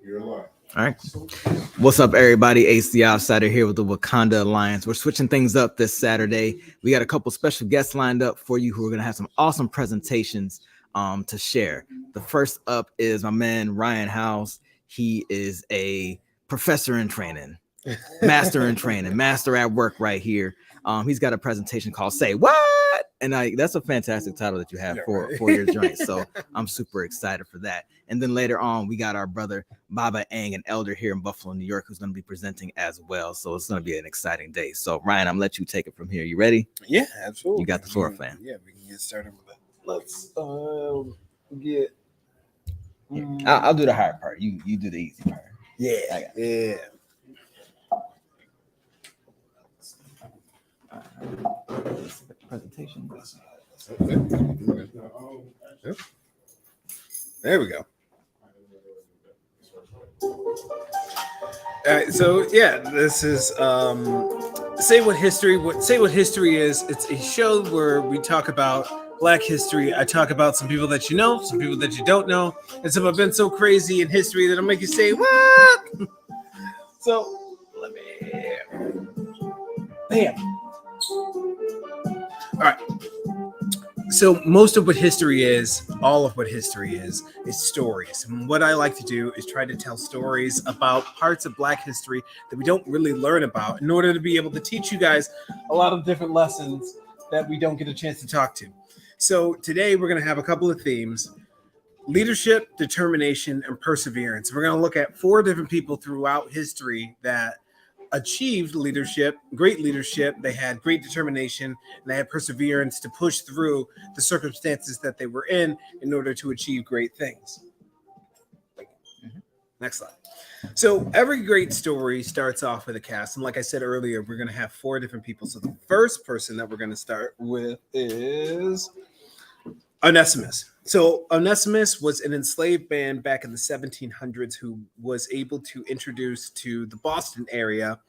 You're alive. All right. What's up, everybody? Ace the Outsider here with the Wakanda Alliance. We're switching things up this Saturday. We got a couple special guests lined up for you who are going to have some awesome presentations to share. The first up is my man, Ryan Howze. He is a professor in training, master in training, master at work right here. He's got a presentation called Say What? And that's a fantastic title that you have for your joint. So I'm super excited for that. And then later on, we got our brother Baba Ang, an elder here in Buffalo, New York, who's going to be presenting as well. So it's going to be an exciting day. So Ryan, I'm going to let you take it from here. You ready? Yeah, absolutely. You got the floor, fam. Yeah, we can get started with it. Let's get. I'll do the hard part. You do the easy part. Yeah. Presentation. There we go. All right, so yeah, this is Say What History is. It's a show where we talk about Black history. I talk about some people that you know, some people that you don't know, and some events so crazy in history that'll make you say what. So let me. Bam. All right. So most of what history is, all of what history is stories. And what I like to do is try to tell stories about parts of Black history that we don't really learn about in order to be able to teach you guys a lot of different lessons that we don't get a chance to talk to. So today we're going to have a couple of themes: leadership, determination, and perseverance. We're going to look at 4 different people throughout history that achieved leadership, great leadership. They had great determination, and they had perseverance to push through the circumstances that they were in order to achieve great things. Next slide. So every great story starts off with a cast, and like I said earlier, we're going to have 4 different people. So the first person that we're going to start with is Onesimus. So Onesimus was an enslaved man back in the 1700s who was able to introduce to the Boston area,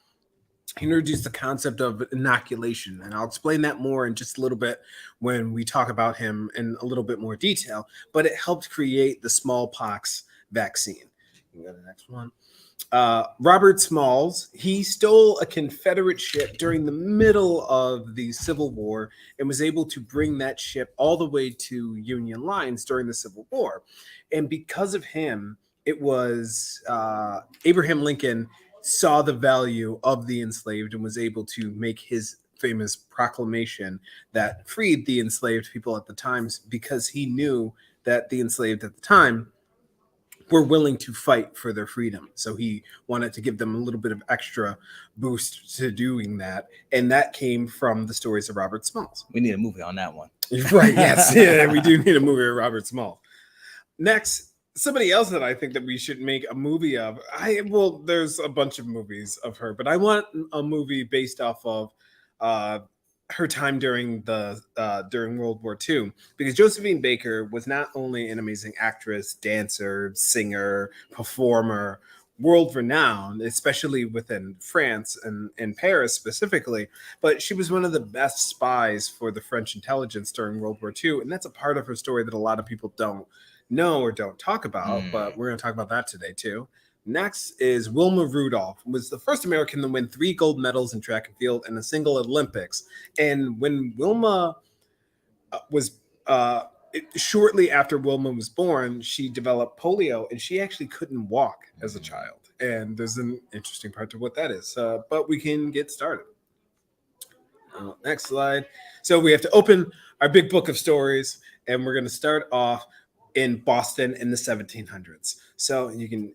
he introduced the concept of inoculation. And I'll explain that more in just a little bit when we talk about him in a little bit more detail. But it helped create the smallpox vaccine. You can go to the next one. Robert Smalls, he stole a Confederate ship during the middle of the Civil War and was able to bring that ship all the way to Union lines during the Civil War. And because of him, it was Abraham Lincoln saw the value of the enslaved and was able to make his famous proclamation that freed the enslaved people at the times, because he knew that the enslaved at the time were willing to fight for their freedom. So he wanted to give them a little bit of extra boost to doing that. And that came from the stories of Robert Smalls. We need a movie on that one. Right, yes. Yeah, we do need a movie of Robert Smalls. Next, somebody else that I think that we should make a movie of. There's a bunch of movies of her, but I want a movie based off of her time during World War II, because Josephine Baker was not only an amazing actress, dancer, singer, performer, world renowned, especially within France and in Paris specifically, but she was one of the best spies for the French intelligence during World War II. And that's a part of her story that a lot of people don't know or don't talk about, but we're going to talk about that today too. Next is Wilma Rudolph, was the first American to win 3 gold medals in track and field and a single Olympics. And when Wilma shortly after Wilma was born, she developed polio and she actually couldn't walk as a child. And there's an interesting part to what that is, but we can get started. Next slide. So we have to open our big book of stories, and we're going to start off in Boston in the 1700s. So you can...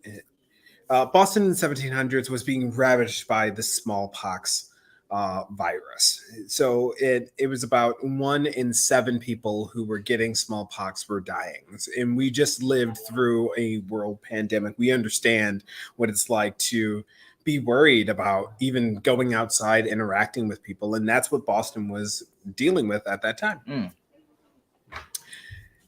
Boston in the 1700s was being ravaged by the smallpox virus. So it was about 1 in 7 people who were getting smallpox were dying. And we just lived through a world pandemic. We understand what it's like to be worried about even going outside, interacting with people. And that's what Boston was dealing with at that time.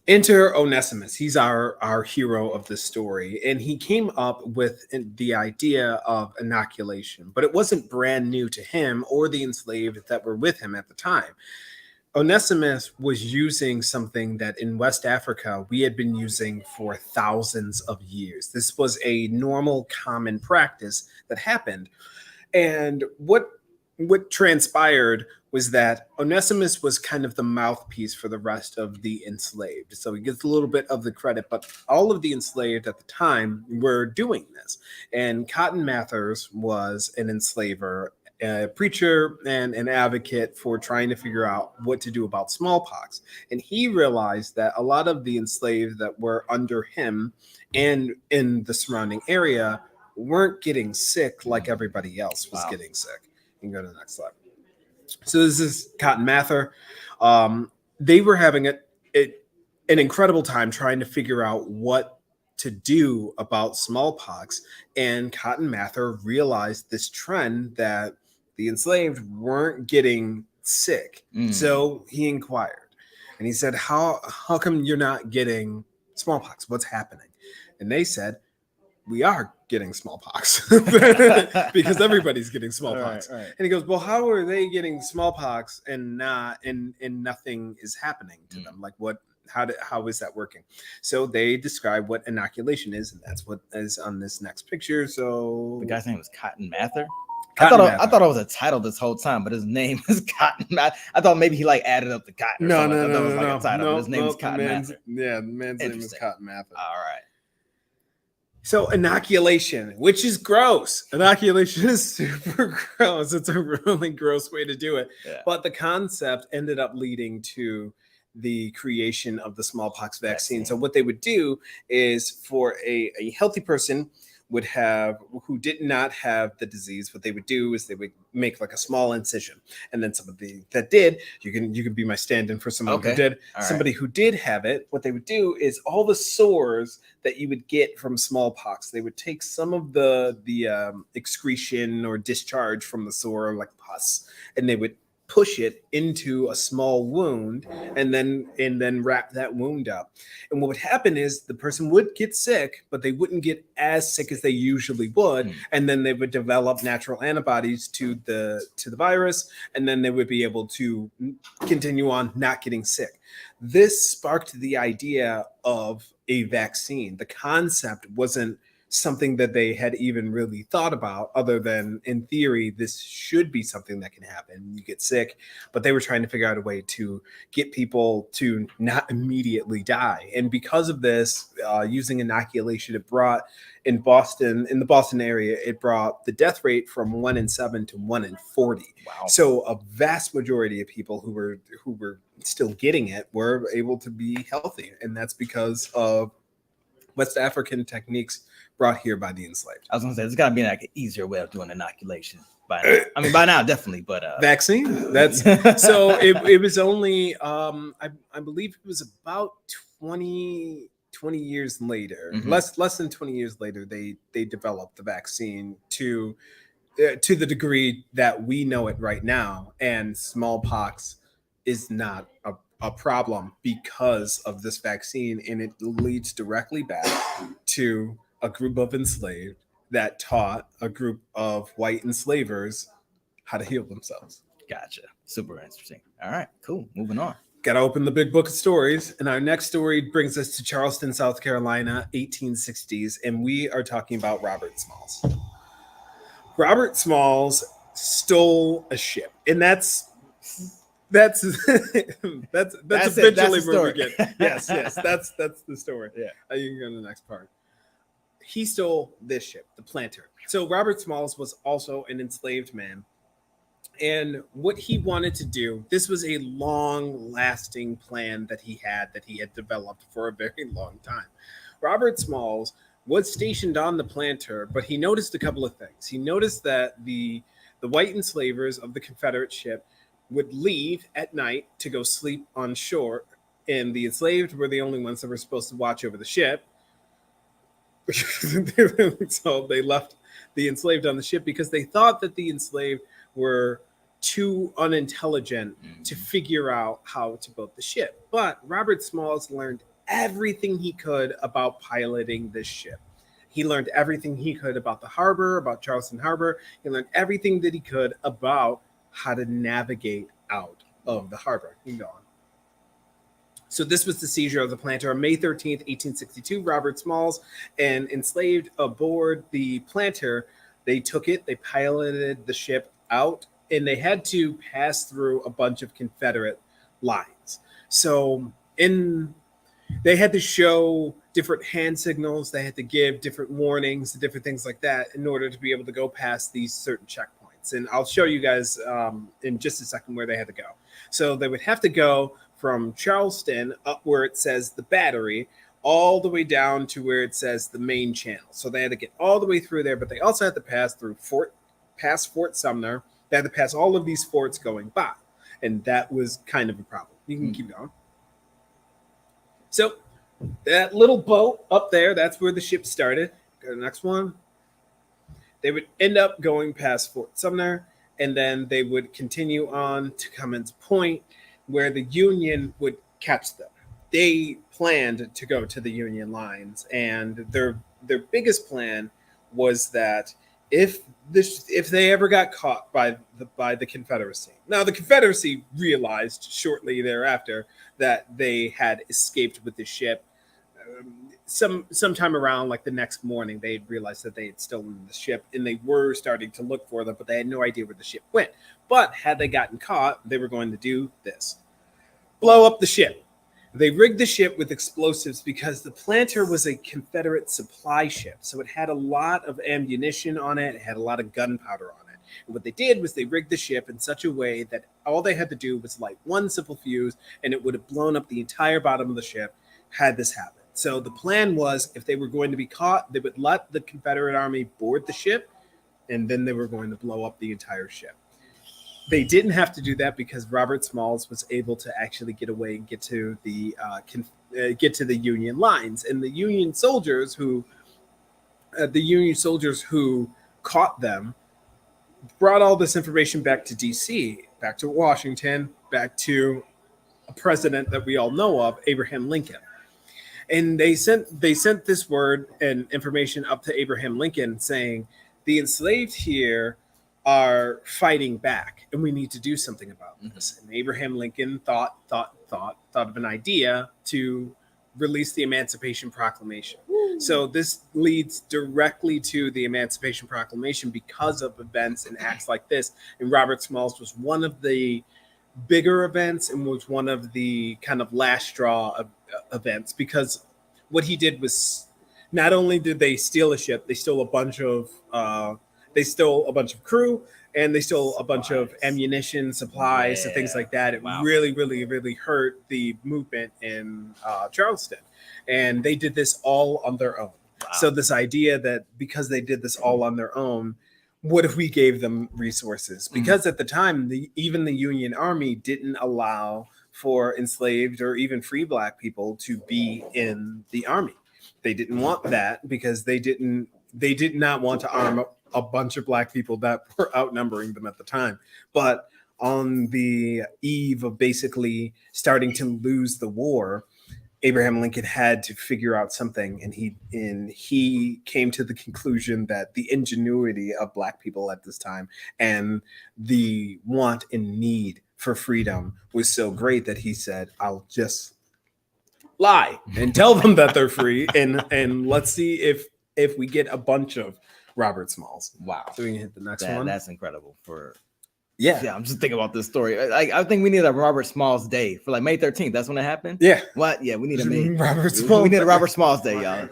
Enter Onesimus. He's our hero of this story, and he came up with the idea of inoculation, but it wasn't brand new to him or the enslaved that were with him at the time. Onesimus was using something that in West Africa we had been using for thousands of years. This was a normal, common practice that happened. And what transpired was that Onesimus was kind of the mouthpiece for the rest of the enslaved. So he gets a little bit of the credit, but all of the enslaved at the time were doing this. And Cotton Mathers was an enslaver, a preacher, and an advocate for trying to figure out what to do about smallpox. And he realized that a lot of the enslaved that were under him and in the surrounding area weren't getting sick like everybody else was getting sick. You can go to the next slide. So this is Cotton Mather. They were having an incredible time trying to figure out what to do about smallpox. And Cotton Mather realized this trend that the enslaved weren't getting sick. So he inquired and he said, how come you're not getting smallpox? What's happening? And they said, we are getting smallpox because everybody's getting smallpox. Right. And he goes, well, how are they getting smallpox and nothing is happening to them? Like how is that working? So they describe what inoculation is, and that's what is on this next picture. So the guy's name was Cotton Mather. I thought it was a title this whole time, but his name is Cotton Mather. I thought maybe he added up the cotton. No, a title. His name is Cotton Mather. Yeah, the man's name is Cotton Mather. All right. So inoculation, which is gross. Inoculation is super gross. It's a really gross way to do it. Yeah. But the concept ended up leading to the creation of the smallpox vaccine. So what they would do is for a healthy person who did not have the disease, what they would do is they would make like a small incision, and then somebody that did, you can be my stand-in for someone who did. Somebody who did have it, what they would do is all the sores that you would get from smallpox, they would take some of the excretion or discharge from the sore, like pus, and they would push it into a small wound and then wrap that wound up. And what would happen is the person would get sick, but they wouldn't get as sick as they usually would. And then they would develop natural antibodies to the virus, and then they would be able to continue on not getting sick. This sparked the idea of a vaccine. The concept wasn't something that they had even really thought about, other than in theory, this should be something that can happen. You get sick, but they were trying to figure out a way to get people to not immediately die. And because of this, using inoculation, it brought in the Boston area, it brought the death rate from 1 in 7 to 1 in 40. Wow. So a vast majority of people who were still getting it were able to be healthy. And that's because of West African techniques brought here by the enslaved. I was gonna say there's gotta be like an easier way of doing inoculation by now. I mean, by now definitely, but vaccine. That's so. It was only I believe it was about 20 years later, less than 20 years later, they developed the vaccine to the degree that we know it right now, and smallpox is not a problem because of this vaccine, and it leads directly back to a group of enslaved that taught a group of white enslavers how to heal themselves. Gotcha. Super interesting. All right, cool. Moving on. Gotta open the big book of stories. And our next story brings us to Charleston, South Carolina, 1860s. And we are talking about Robert Smalls. Robert Smalls stole a ship. And that's eventually where we get. Yes, that's the story. Yeah. You can go to the next part. He stole this ship, the Planter. So Robert Smalls was also an enslaved man. And what he wanted to do, this was a long-lasting plan that he had developed for a very long time. Robert Smalls was stationed on the Planter, but he noticed a couple of things. He noticed that the white enslavers of the Confederate ship would leave at night to go sleep on shore, and the enslaved were the only ones that were supposed to watch over the ship. So they left the enslaved on the ship because they thought that the enslaved were too unintelligent to figure out how to build the ship. But Robert Smalls learned everything he could about piloting this ship. He learned everything he could about the harbor, about Charleston Harbor. He learned everything that he could about how to navigate out of the harbor. Keep going. So this was the seizure of the planter on May 13th, 1862. Robert Smalls and enslaved aboard the planter. They took it, they piloted the ship out, and they had to pass through a bunch of Confederate lines. So they had to show different hand signals, they had to give different warnings, different things like that in order to be able to go past these certain checkpoints. And I'll show you guys in just a second where they had to go. So they would have to go from Charleston up where it says the battery, all the way down to where it says the main channel. So they had to get all the way through there, but they also had to pass through past Fort Sumner. They had to pass all of these forts going by. And that was kind of a problem. You can keep going. So that little boat up there, that's where the ship started. Go to the next one. They would end up going past Fort Sumner, and then they would continue on to Cummins Point, where the Union would catch them. They planned to go to the Union lines, and their biggest plan was that if they ever got caught by the Confederacy. Now the Confederacy realized shortly thereafter that they had escaped with the ship. Sometime around like the next morning, they realized that they had stolen the ship, and they were starting to look for them, but they had no idea where the ship went. But had they gotten caught, they were going to do this: blow up the ship. They rigged the ship with explosives because the planter was a Confederate supply ship. So it had a lot of ammunition on it. It had a lot of gunpowder on it. And what they did was they rigged the ship in such a way that all they had to do was light one simple fuse, and it would have blown up the entire bottom of the ship had this happened. So the plan was, if they were going to be caught, they would let the Confederate Army board the ship, and then they were going to blow up the entire ship. They didn't have to do that because Robert Smalls was able to actually get away and get to the Union lines, and the Union soldiers who caught them brought all this information back to D.C., back to Washington, back to a president that we all know of, Abraham Lincoln. And they sent this word and information up to Abraham Lincoln saying, the enslaved here are fighting back, and we need to do something about this. And Abraham Lincoln thought of an idea to release the Emancipation Proclamation. Woo. So this leads directly to the Emancipation Proclamation because of events and acts like this. And Robert Smalls was one of the bigger events and was one of the kind of last straw of events, because what he did was, not only did they steal a ship, they stole a bunch of crew, and they stole a bunch of ammunition, supplies, and things like that. It really, really, really hurt the movement in Charleston. And they did this all on their own. Wow. So this idea that because they did this all on their own, what if we gave them resources? Because at the time, even the Union Army didn't allow for enslaved or even free Black people to be in the army. They didn't want that because they did not want to arm up a bunch of Black people that were outnumbering them at the time. But on the eve of basically starting to lose the war, Abraham Lincoln had to figure out something, and he came to the conclusion that the ingenuity of Black people at this time and the want and need for freedom was so great that he said, I'll just lie and tell them that they're free, and let's see if we get a bunch of Robert Smalls. Wow. So we can hit the next one. That's incredible. Yeah, I'm just thinking about this story. I think we need a Robert Smalls Day for like May 13th. That's when it happened. Yeah. What? Yeah, we need a Robert Smalls. We need a Robert Smalls Day, y'all.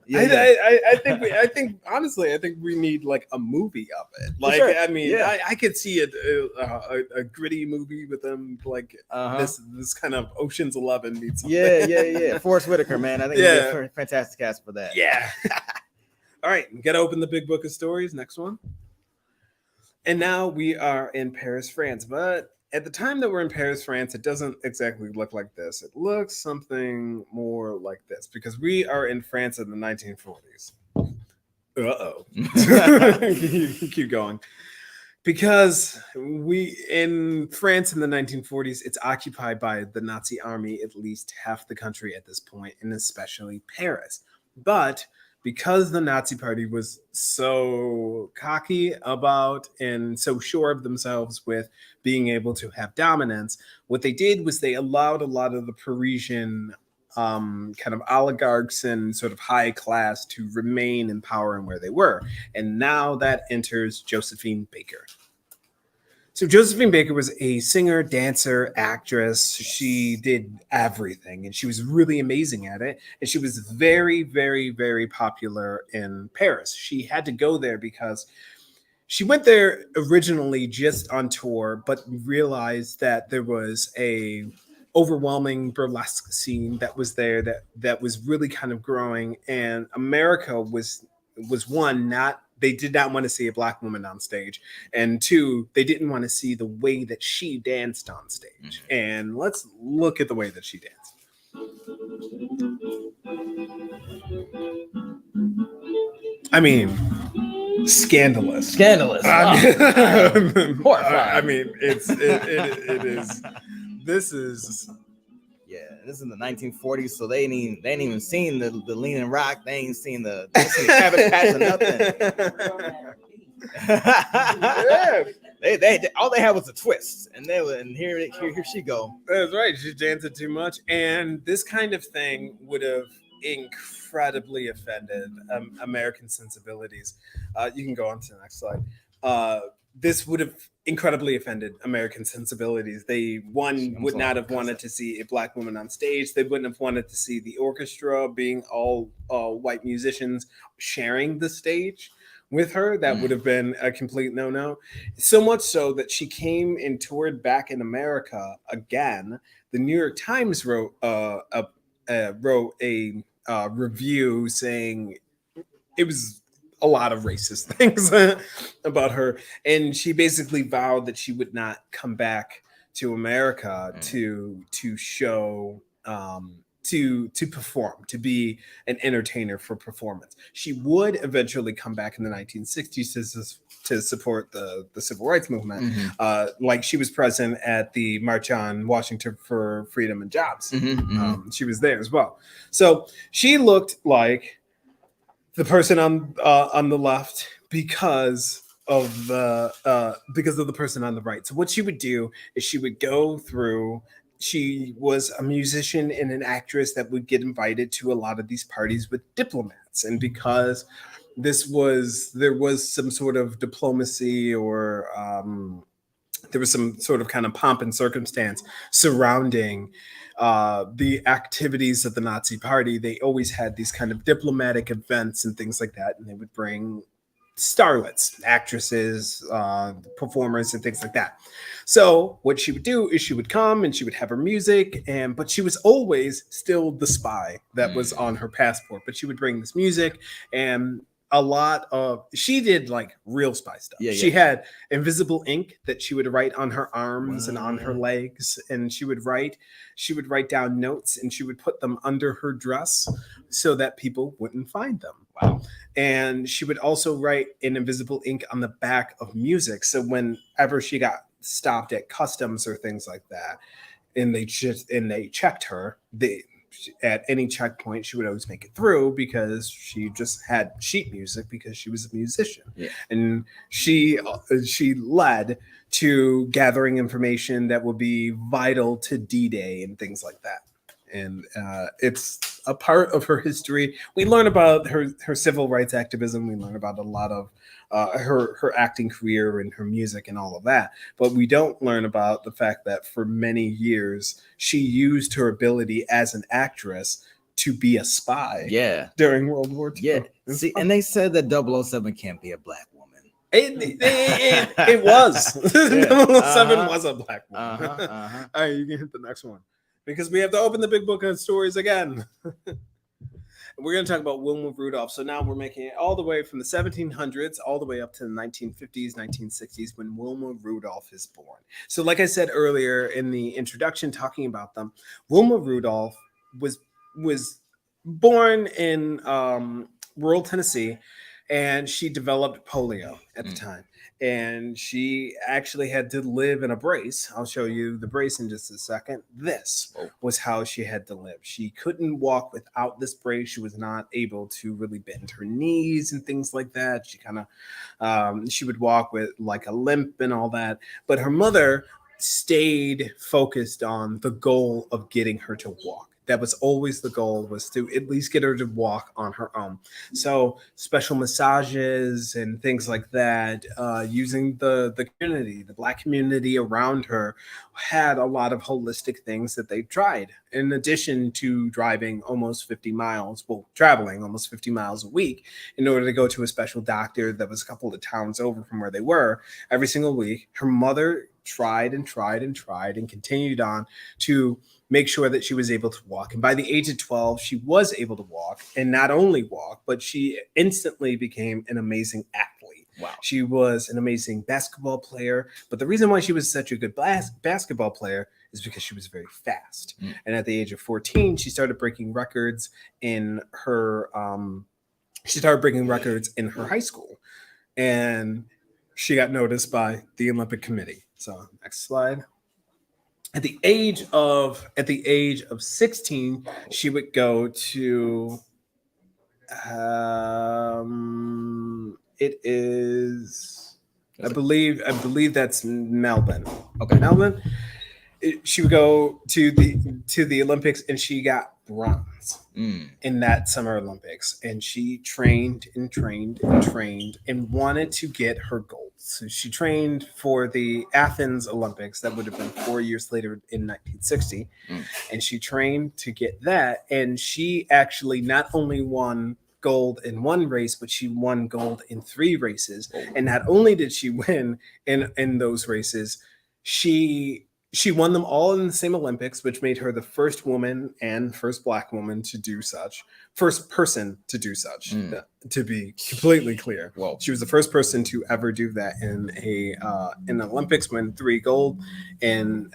Yeah. I think honestly, I think we need like a movie of it. Like, sure. I mean, yeah. I could see a gritty movie with them, like this kind of Ocean's 11 meets something. Yeah. Forrest Whitaker, man. I think he's a fantastic cast for that. Yeah. All right, gotta open the big book of stories. Next one. And now we are in Paris, France. But at the time that we're in Paris, France, it doesn't exactly look like this. It looks something more like this, because we are in France in the 1940s. Uh-oh. Keep going. Because in France in the 1940s, it's occupied by the Nazi army, at least half the country at this point, and especially Paris. But because the Nazi Party was so cocky about and so sure of themselves with being able to have dominance, what they did was they allowed a lot of the Parisian kind of oligarchs and sort of high class to remain in power and where they were. And now that enters Josephine Baker. So Josephine Baker was a singer, dancer, actress. She did everything, and she was really amazing at it. And she was very, very, very popular in Paris. She had to go there because she went there originally just on tour, but realized that there was a overwhelming burlesque scene that was there that was really kind of growing, and America was one, not, they did not want to see a black woman on stage, and two, they didn't want to see the way that she danced on stage. And let's look at the way that she danced. I mean, scandalous. Horrifying. I mean, it is. This is. Yeah, this is in the 1940s, so they ain't even seen the leaning rock. They ain't seen the Cabbage Patch or nothing. Yeah. They all they had was a twist, and here she go. That's right. She's dancing too much, and this kind of thing would have incredibly offended American sensibilities. You can go on to the next slide. This would have incredibly offended American sensibilities. They would not have wanted to see a black woman on stage. They wouldn't have wanted to see the orchestra being all white musicians sharing the stage with her. That would have been a complete no-no. So much so that she came and toured back in America again. The New York Times wrote a review saying it was a lot of racist things about her, and she basically vowed that she would not come back to America to show to perform, to be an entertainer for performance. She would eventually come back in the 1960s to support the civil rights movement. Like she was present at the March on Washington for Freedom and Jobs. She was there as well. So she looked like the person on the left because of the person on the right. So what she would do is she would go through. She was a musician and an actress that would get invited to a lot of these parties with diplomats, and because there was some sort of diplomacy, or there was some sort of kind of pomp and circumstance surrounding the activities of the Nazi Party. They always had these kind of diplomatic events and things like that, and they would bring starlets, actresses, performers, and things like that. So what she would do is she would come and she would have her music, but she was always still the spy that was on her passport. But she would bring this music, and she did like real spy stuff. She had invisible ink that she would write on her arms and on her legs, and she would write down notes, and she would put them under her dress so that people wouldn't find them. Wow. And she would also write in invisible ink on the back of music. So whenever she got stopped at customs or things like that, and they checked her, at any checkpoint, she would always make it through because she just had sheet music because she was a musician. And she led to gathering information that would be vital to D-Day and things like that. And it's a part of her history. We learn about her civil rights activism. We learn about a lot of her acting career and her music and all of that. But we don't learn about the fact that for many years, she used her ability as an actress to be a spy during World War II. Yeah. See, and they said that 007 can't be a black woman. It was. 007 was a black woman. All right, you can hit the next one, because we have to open the big book of stories again. We're going to talk about Wilma Rudolph. So now we're making it all the way from the 1700s all the way up to the 1950s, 1960s, when Wilma Rudolph is born. So like I said earlier in the introduction talking about them, Wilma Rudolph was born in rural Tennessee. and she developed polio at the time. And she actually had to live in a brace. I'll show you the brace in just a second. This was how she had to live. She couldn't walk without this brace. She was not able to really bend her knees and things like that. She kind of, she would walk with like a limp and all that. But her mother stayed focused on the goal of getting her to walk. That was always the goal, was to at least get her to walk on her own. So special massages and things like that, using the community, the Black community around her, had a lot of holistic things that they tried. In addition to driving almost 50 miles, well, traveling almost 50 miles a week in order to go to a special doctor that was a couple of towns over from where they were every single week, her mother tried and continued on to make sure that she was able to walk. And by the age of 12, she was able to walk, and not only walk, but she instantly became an amazing athlete. Wow. She was an amazing basketball player. But the reason why she was such a good basketball player is because she was very fast. And at the age of 14, she started breaking records in her high school. And she got noticed by the Olympic Committee. So next slide. At the age of 16, she would go to it is I believe that's Melbourne. Okay. Melbourne. She would go to the Olympics, and she got bronze in that Summer Olympics. And she trained and wanted to get her gold. So she trained for the Athens Olympics. That would have been 4 years later in 1960. And she trained to get that. And she actually not only won gold in one race, but she won gold in 3 races. And not only did she win in those races, she won them all in the same Olympics, which made her the first woman and first Black woman to do such. First person to do such, to be completely clear. Whoa. She was the first person to ever do that in the Olympics, win 3 gold in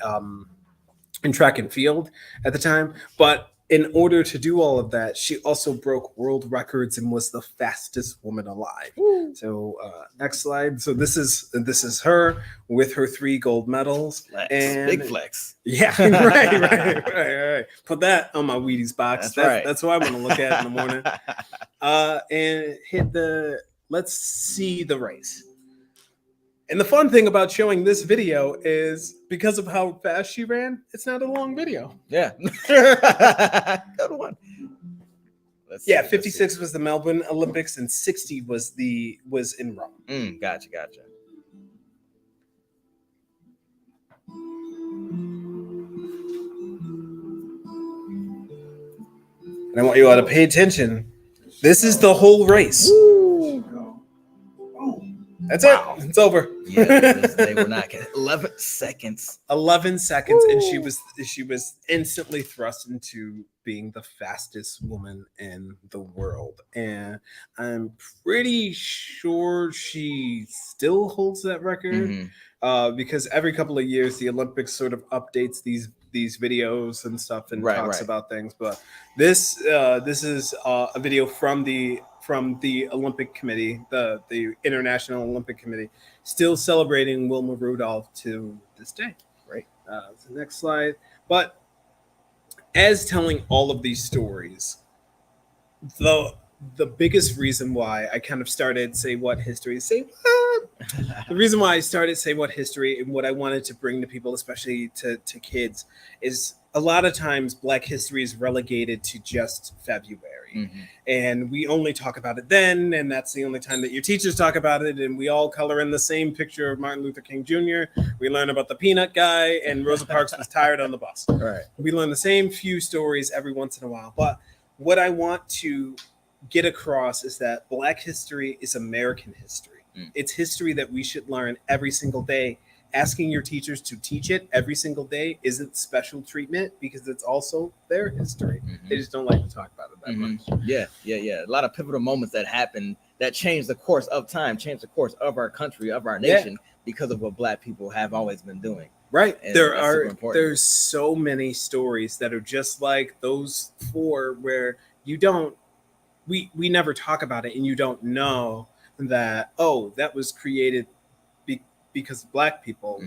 track and field at the time. But in order to do all of that, she also broke world records and was the fastest woman alive. So next slide. So this is her with her 3 gold medals. Flex. And Big flex. yeah, right. Put that on my Wheaties box. That's what I want to look at in the morning. And let's see the race. And the fun thing about showing this video is because of how fast she ran, it's not a long video. Yeah. Good one. 56 was the Melbourne Olympics, and 60 was in Rome. Gotcha. And I want you all to pay attention. This is the whole race. That's it. It's over. Yeah, they were not 11 seconds. 11 seconds, Woo. and she was instantly thrust into being the fastest woman in the world. And I'm pretty sure she still holds that record, because every couple of years the Olympics sort of updates these videos and stuff and talks about things. But this is a video from the Olympic Committee, the International Olympic Committee, still celebrating Wilma Rudolph to this day. Right. So next slide. But as telling all of these stories, the biggest reason why I kind of started Say What History, the reason why I started Say What History and what I wanted to bring to people, especially to kids, is a lot of times Black history is relegated to just February. And we only talk about it then, and that's the only time that your teachers talk about it, and we all color in the same picture of Martin Luther King Jr. We learn about the peanut guy, and Rosa Parks was tired on the bus. Right. We learn the same few stories every once in a while. But what I want to get across is that Black history is American history. It's history that we should learn every single day. Asking your teachers to teach it every single day isn't special treatment, because it's also their history. They just don't like to talk about it that much. Yeah. A lot of pivotal moments that happened that changed the course of time, changed the course of our country, of our nation, because of what Black people have always been doing. Right. And There's so many stories that are just like those 4 where you don't we never talk about it, and you don't know that, oh, that was created because of black people,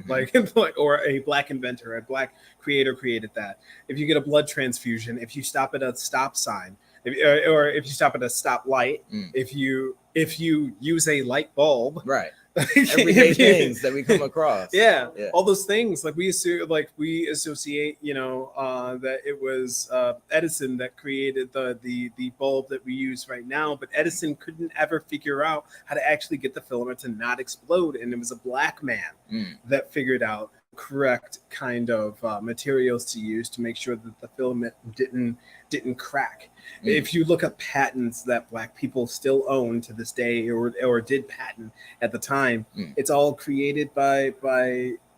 or a black inventor, a black creator created that. If you get a blood transfusion, if you stop at a stop sign, or if you stop at a stoplight, if you use a light bulb, right? Everyday things that we come across. Yeah, all those things, like we associate, that it was Edison that created the bulb that we use right now, but Edison couldn't ever figure out how to actually get the filament to not explode, and it was a black man that figured out correct kind of materials to use to make sure that the filament didn't crack. If you look at patents that black people still own to this day, or did patent at the time, it's all created by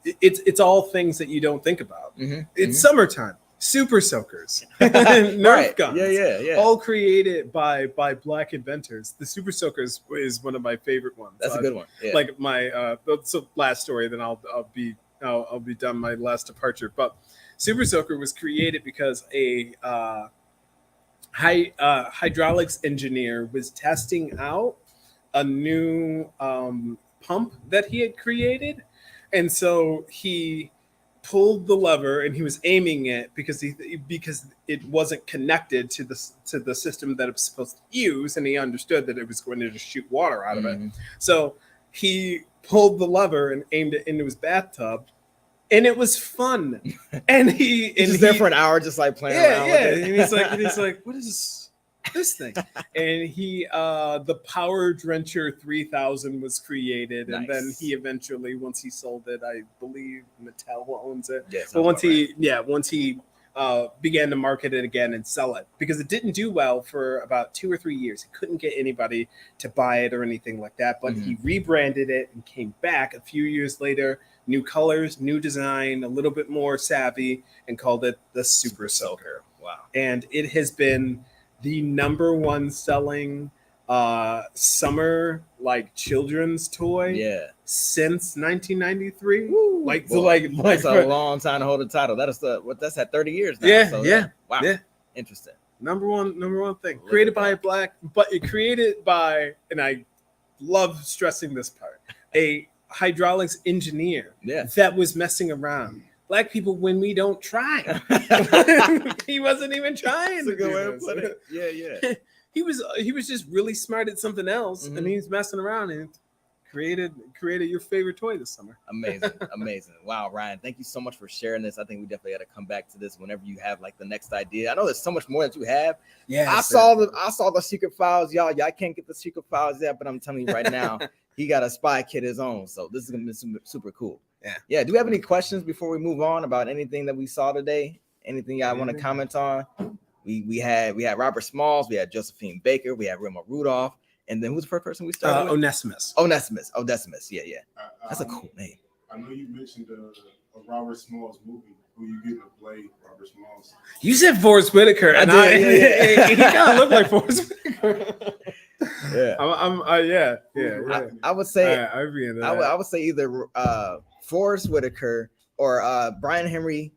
it's all things that you don't think about. It's summertime, super soakers, Nerf guns, yeah, all created by black inventors. The super soakers is one of my favorite ones. That's a good one. Yeah. Like my so last story, then I'll be done my last departure. But super soaker was created because a hydraulics engineer was testing out a new pump that he had created, and so he pulled the lever and he was aiming it because it wasn't connected to the system that it was supposed to use, and he understood that it was going to just shoot water out of it. So he pulled the lever and aimed it into his bathtub, and it was fun. And he's there for an hour, just like playing around with it. And he's like, what is this thing? And the Power Drencher 3000 was created, and then he eventually, once he sold it, I believe Mattel owns it. But once he began to market it again and sell it, because it didn't do well for about 2 or 3 years. He couldn't get anybody to buy it or anything like that. But he rebranded it and came back a few years later. New colors, new design, a little bit more savvy, and called it the Super Soaker. Wow. And it has been the #1 selling summer children's toy since 1993. Woo. That's a long time to hold the title. That's at 30 years now. Wow. Yeah. Interesting. Number one thing. Created by a black, but it created by, and I love stressing this part, a hydraulics engineer that was messing around. Black people, when we don't try. He wasn't even trying. That's a good way to put it. Yeah. He was just really smart at something else, and he's messing around and created your favorite toy this summer. Amazing. Wow, Ryan, thank you so much for sharing this. I think we definitely got to come back to this whenever you have the next idea. I know there's so much more that you have. Yeah, I saw the secret files, y'all. I can't get the secret files yet, but I'm telling you right now, he got a spy kit his own. So this is gonna be super cool. Yeah. Do we have any questions before we move on about anything that we saw today? Anything y'all want to comment on? We had Robert Smalls, we had Josephine Baker, we had Rima Rudolph, and then who's the first person we started with? Onesimus. Yeah. That's a cool name. I know you mentioned a Robert Smalls movie. Who you getting to play Robert Smalls? You said Forrest Whitaker. I did. He kind of looked like Forrest Whitaker. Yeah. I would say I would say either Forrest Whitaker or Brian Henry.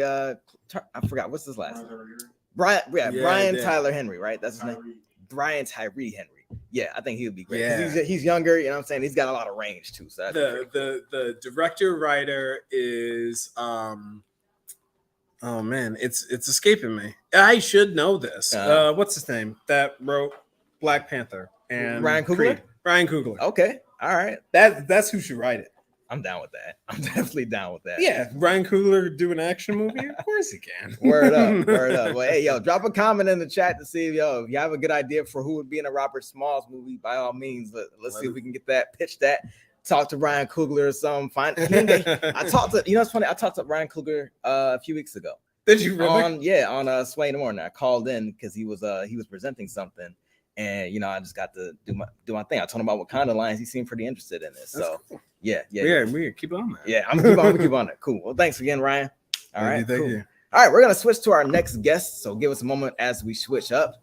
I forgot what's his last name. Brian Tyler Henry, right? That's his name. Brian Tyree Henry. Yeah, I think he would be great. Yeah. He's younger, you know what I'm saying? He's got a lot of range too. So the director writer is oh man, it's escaping me. I should know this. What's his name that wrote Black Panther and Ryan Coogler? Creed? Ryan Coogler. Okay, all right. That's who should write it. I'm down with that. I'm definitely down with that. Yeah, Ryan Coogler do an action movie? Of course he can. Word up. Well, hey, drop a comment in the chat to see if you have a good idea for who would be in a Robert Smalls movie. By all means, let's see if we can get that, pitch that, talk to Ryan Coogler or something. It's funny. I talked to Ryan Coogler a few weeks ago. Did you really? On Sway in the Morning. I called in because he was presenting something. And I just got to do my thing. I told him about Wakanda Alliance. He seemed pretty interested in this. So cool. Yeah. We keep on that. Yeah, I'm gonna keep on it. Cool. Well, thanks again, Ryan. All right, thank you. All right, we're gonna switch to our next guest. So give us a moment as we switch up.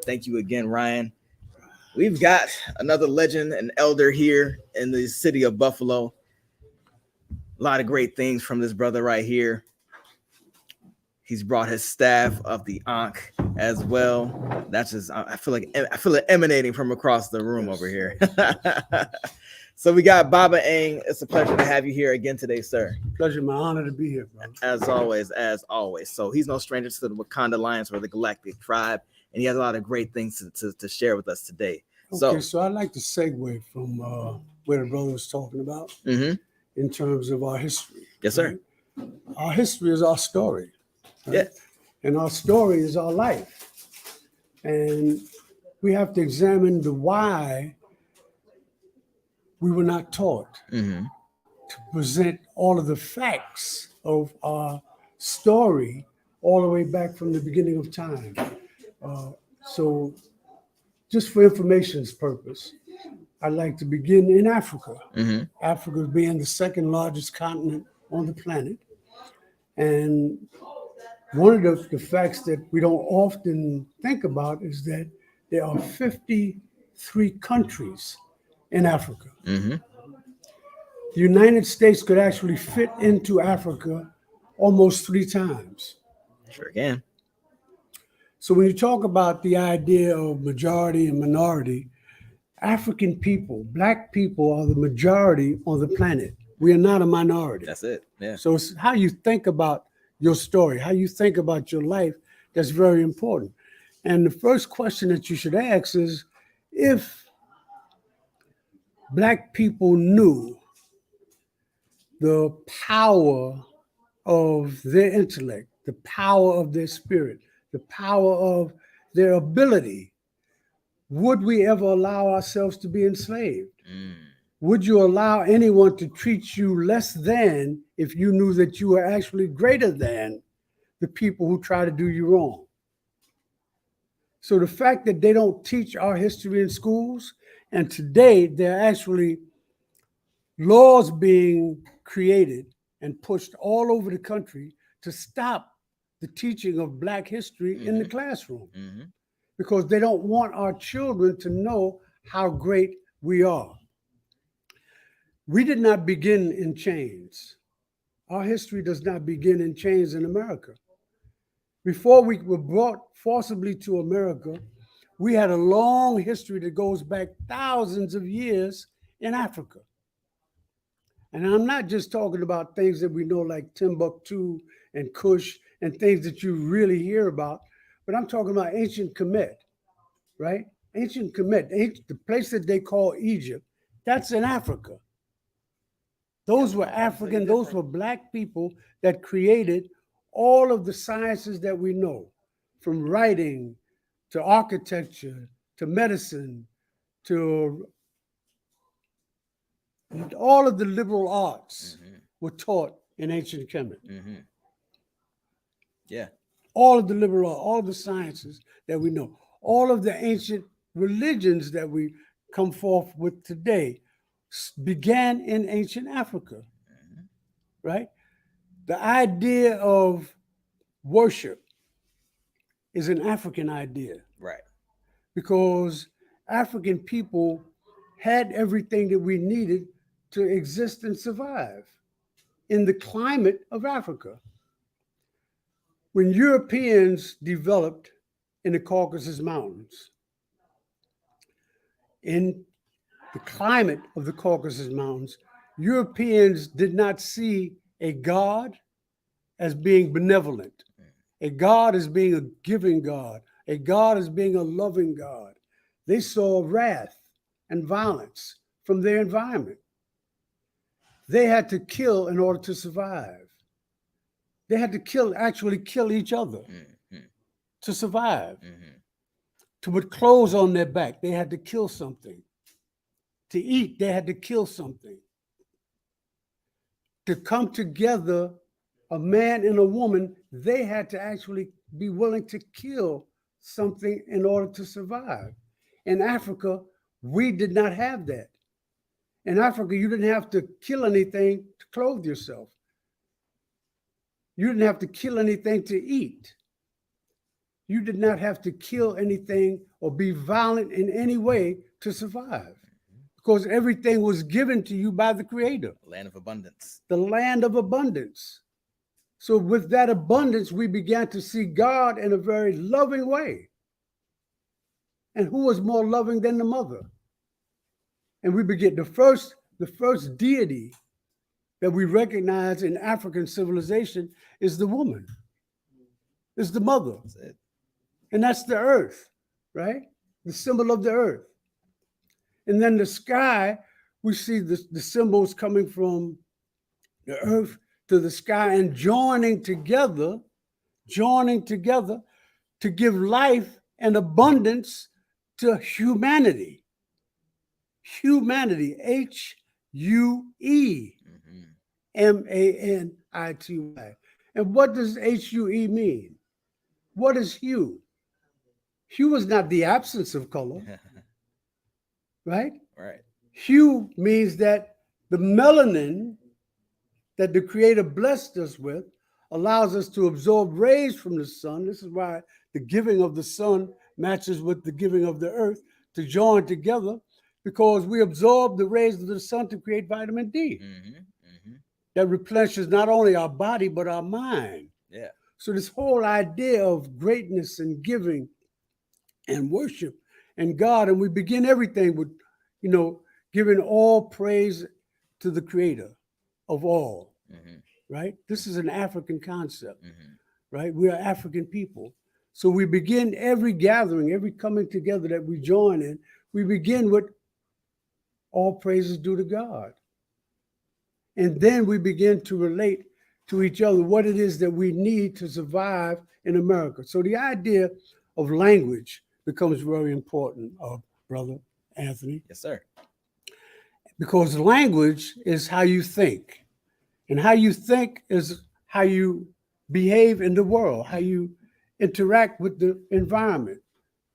Thank you again, Ryan. We've got another legend, an elder here in the city of Buffalo. A lot of great things from this brother right here. He's brought his staff of the Ankh as well. That's just I feel it emanating from across the room over here. So we got Baba Ang. It's a pleasure to have you here again today, sir. Pleasure, my honor to be here, bro. As always. So he's no stranger to the Wakanda Alliance or the Galactic Tribe, and he has a lot of great things to share with us today. Okay, so I'd like to segue from where the brother was talking about in terms of our history. Yes, sir. Right? Our history is our story. Right? Yeah. And our story is our life. And we have to examine the why we were not taught to present all of the facts of our story all the way back from the beginning of time. So just for information's purpose, I'd like to begin in Africa. Africa being the second largest continent on the planet. And one of the facts that we don't often think about is that there are 53 countries in Africa. The United States could actually fit into Africa almost 3 times. Sure can. So when you talk about the idea of majority and minority, African people, Black people are the majority on the planet. We are not a minority. That's it. Yeah. So it's how you think about your story, how you think about your life, that's very important. And the first question that you should ask is, if Black people knew the power of their intellect, the power of their spirit, the power of their ability, would we ever allow ourselves to be enslaved? Would you allow anyone to treat you less than if you knew that you were actually greater than the people who try to do you wrong? So the fact that they don't teach our history in schools, and today there are actually laws being created and pushed all over the country to stop the teaching of Black history in the classroom, because they don't want our children to know how great we are. We did not begin in chains. Our history does not begin in chains in America. Before we were brought forcibly to America, we had a long history that goes back thousands of years in Africa. And I'm not just talking about things that we know like Timbuktu and Kush and things that you really hear about, but I'm talking about ancient Kemet, right? Ancient Kemet, the place that they call Egypt, that's in Africa. Those were African, those were Black people that created all of the sciences that we know, from writing to architecture to medicine to all of the liberal arts were taught in ancient Kemet. Yeah. All of the liberal arts, all of the sciences that we know, all of the ancient religions that we come forth with today began in ancient Africa, right? The idea of worship is an African idea. Right. Because African people had everything that we needed to exist and survive in the climate of Africa. When Europeans developed in the Caucasus Mountains, in the climate of the Caucasus Mountains, Europeans did not see a God as being benevolent, a God as being a giving God, a God as being a loving God. They saw wrath and violence from their environment. They had to kill in order to survive. They had to actually kill each other to survive. To put clothes on their back, they had to kill something. To eat, they had to kill something. To come together, a man and a woman, they had to actually be willing to kill something in order to survive. In Africa, we did not have that. In Africa, you didn't have to kill anything to clothe yourself. You didn't have to kill anything to eat. You did not have to kill anything or be violent in any way to survive, because everything was given to you by the Creator. Land of abundance. The land of abundance. So with that abundance, we began to see God in a very loving way. And who was more loving than the mother? And we begin the first deity that we recognize in African civilization is the woman, is the mother. That's it. And that's the earth, right? The symbol of the earth. And then the sky, we see the symbols coming from the earth to the sky and joining together to give life and abundance to humanity. Humanity, H-U-E, M-A-N-I-T-Y. And what does H-U-E mean? What is hue? Hue is not the absence of color, right? Right. Hue means that the melanin that the Creator blessed us with allows us to absorb rays from the sun. This is why the giving of the sun matches with the giving of the earth to join together, because we absorb the rays of the sun to create vitamin D. That replenishes not only our body, but our mind. Yeah. So this whole idea of greatness and giving and worship and God, and we begin everything with, giving all praise to the Creator of all, right? This is an African concept, right? We are African people. So we begin every gathering, every coming together that we join in, we begin with all praises due to God. And then we begin to relate to each other what it is that we need to survive in America. So the idea of language becomes very important, Brother Anthony. Yes, sir. Because language is how you think. And how you think is how you behave in the world, how you interact with the environment,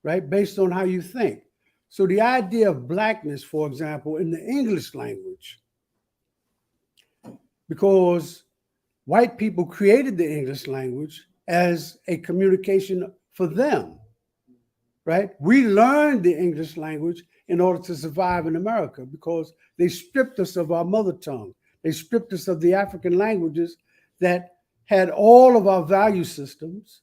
right? Based on how you think. So the idea of blackness, for example, in the English language, because white people created the English language as a communication for them, right? We learned the English language in order to survive in America because they stripped us of our mother tongue. They stripped us of the African languages that had all of our value systems,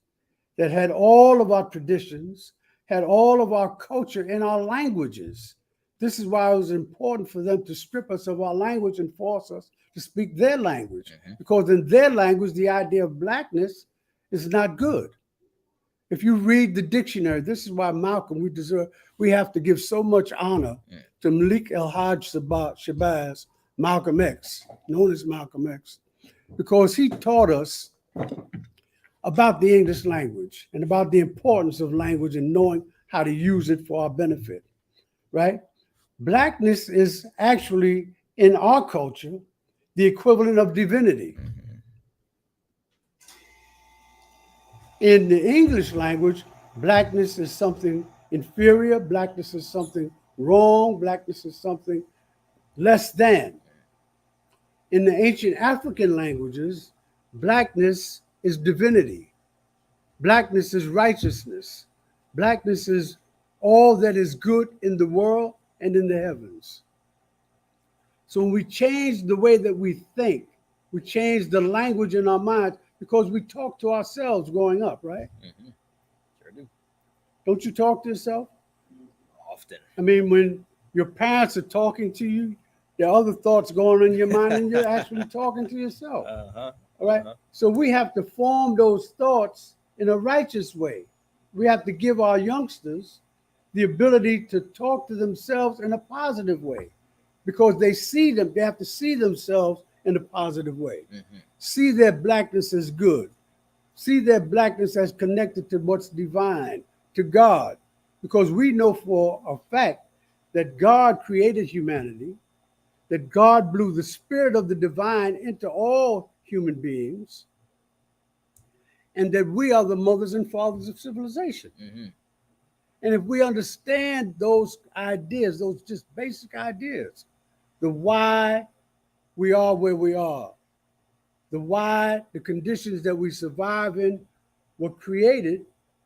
that had all of our traditions, had all of our culture in our languages. This is why it was important for them to strip us of our language and force us to speak their language. Because in their language, the idea of blackness is not good. If you read the dictionary, this is why Malcolm, we have to give so much honor to Malik El-Hajj Shabazz, Malcolm X, known as Malcolm X, because he taught us about the English language and about the importance of language and knowing how to use it for our benefit, right? Blackness is actually, in our culture, the equivalent of divinity. In the English language, blackness is something inferior, blackness is something wrong, blackness is something less than. In the ancient African languages, blackness is divinity. Blackness is righteousness. Blackness is all that is good in the world and in the heavens. So when we change the way that we think, we change the language in our minds because we talk to ourselves growing up, right? Sure do. Don't you talk to yourself? Often. I mean, when your parents are talking to you, there are other thoughts going on in your mind and you're actually talking to yourself. All right. So we have to form those thoughts in a righteous way. We have to give our youngsters the ability to talk to themselves in a positive way because they have to see themselves in a positive way. See their blackness as good. See their blackness as connected to what's divine, to God. Because we know for a fact that God created humanity, that God blew the spirit of the divine into all human beings, and that we are the mothers and fathers of civilization. And if we understand those ideas, those just basic ideas, the why we are where we are, the why the conditions that we survive in were created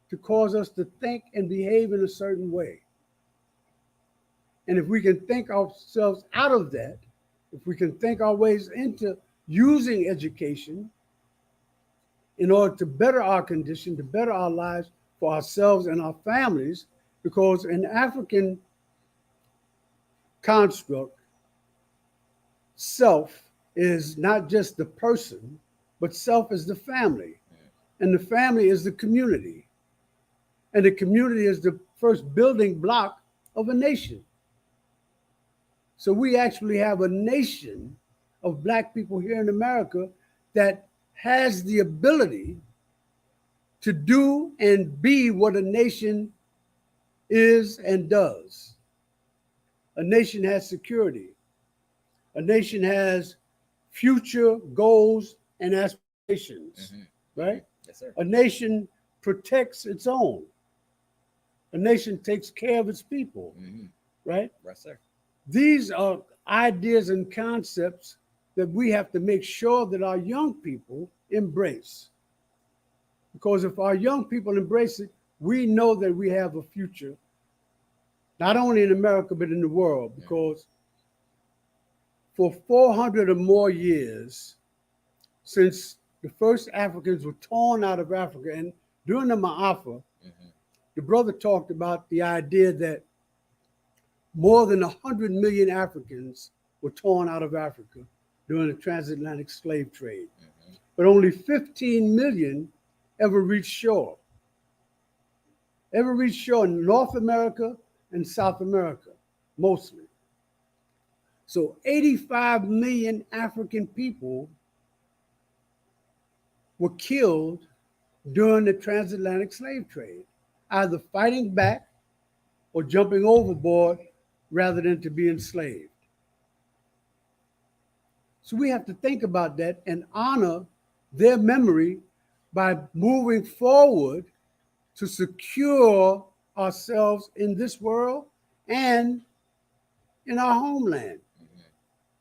to cause us to think and behave in a certain way. And if we can think ourselves out of that, if we can think our ways into using education in order to better our condition, to better our lives for ourselves and our families, because in African construct, self is not just the person, but self is the family. And the family is the community. And the community is the first building block of a nation. So we actually have a nation of Black people here in America that has the ability to do and be what a nation is and does. A nation has security. A nation has future goals and aspirations, right? Yes, sir. A nation protects its own. A nation takes care of its people, right? Right, sir. These are ideas and concepts that we have to make sure that our young people embrace. Because if our young people embrace it, we know that we have a future, not only in America, but in the world. Because for 400 or more years, since the first Africans were torn out of Africa, and during the Ma'afa, the brother talked about the idea that more than 100 million Africans were torn out of Africa during the transatlantic slave trade. But only 15 million ever reached shore. Ever reached shore in North America and South America, mostly. So 85 million African people were killed during the transatlantic slave trade, either fighting back or jumping overboard rather than to be enslaved. So we have to think about that and honor their memory by moving forward to secure ourselves in this world and in our homeland,